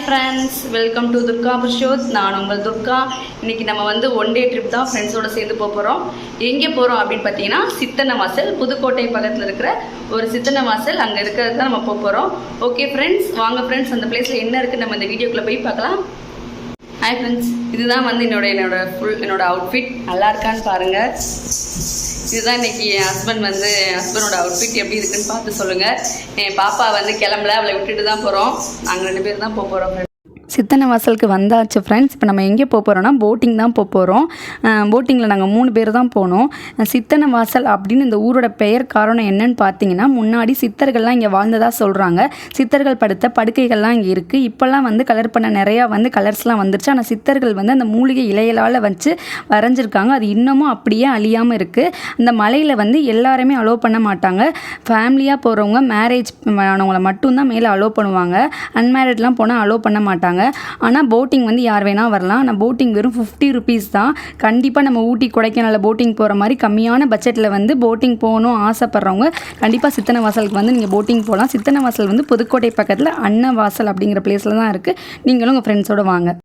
Friends, welcome to Durga Purushoth. நான் உங்கள் துர்கா. இன்றைக்கி நம்ம வந்து ஒன் டே ட்ரிப் தான் ஃப்ரெண்ட்ஸோடு சேர்ந்து போகிறோம். எங்கே போகிறோம் அப்படின்னு பார்த்தீங்கன்னா சித்தன்னவாசல், புதுக்கோட்டை பக்கத்தில் இருக்கிற ஒரு சித்தன்னவாசல், அங்கே இருக்கிறது தான் நம்ம போகிறோம். ஓகே ஃப்ரெண்ட்ஸ், வாங்க ஃப்ரெண்ட்ஸ், அந்த பிளேஸில் என்ன இருக்குது நம்ம இந்த வீடியோக்குள்ளே போய் பார்க்கலாம். ஹாய் ஃப்ரெண்ட்ஸ், இதுதான் வந்து என்னோட அவுட்ஃபிட். நல்லா இருக்கான்னு பாருங்கள். இதுதான் இன்றைக்கி என் ஹஸ்பண்டோட அவுட்ஃபிட் எப்படி இருக்குன்னு பார்த்து சொல்லுங்கள். என் பாப்பா வந்து கிளம்பல, அவளை விட்டுட்டு தான் போகிறோம். நாங்கள் 2 பேர் தான் போகிறோம். சித்தன்னவாசலுக்கு வந்தாச்சு ஃப்ரெண்ட்ஸ். இப்போ நம்ம எங்கே போகிறோன்னா போட்டிங் தான் போகிறோம். போட்டிங்கில் நாங்கள் 3 பேர் தான் போனோம். சித்தன்னவாசல் அப்படின்னு இந்த ஊரோட பெயர் காரணம் என்னன்னு பார்த்தீங்கன்னா, முன்னாடி சித்தர்கள்லாம் இங்கே வாழ்ந்ததாக சொல்கிறாங்க. சித்தர்கள் படுத்த படுக்கைகள்லாம் இங்கே இருக்குது. இப்போல்லாம் வந்து கலர் பண்ண நிறையா வந்து கலர்ஸ்லாம் வந்துருச்சு. ஆனால் சித்தர்கள் வந்து அந்த மூலிகை இலைகளால் வச்சு வரைஞ்சிருக்காங்க. அது இன்னமும் அப்படியே அழியாமல் இருக்குது. அந்த மலையில் வந்து எல்லாருமே அலோவ் பண்ண மாட்டாங்க. ஃபேமிலியாக போகிறவங்க, மேரேஜ் ஆனவங்களை மட்டும்தான் மேலே அலோவ் பண்ணுவாங்க. அன்மேரிட்லாம் போனால் அலோவ் பண்ண மாட்டாங்க. ஆனால் போட்டிங் வந்து யார் வேணால் வரலாம். ஆனால் போட்டிங் வெறும் 50 rupees தான். கண்டிப்பாக நம்ம ஊட்டி கொடைக்கானல் போட்டிங் போகிற மாதிரி கம்மியான பட்ஜெட்டில் வந்து போட்டிங் போகணும் ஆசைப்பட்றவங்க கண்டிப்பாக சித்தன்னவாசலுக்கு வந்து நீங்கள் போட்டிங் போகலாம். சித்தன்னவாசல் வந்து புதுக்கோட்டை பக்கத்தில் அன்னவாசல் அப்படிங்கிற பிளேஸில் தான் இருக்குது. நீங்களும் உங்கள் ஃப்ரெண்ட்ஸோடு வாங்க.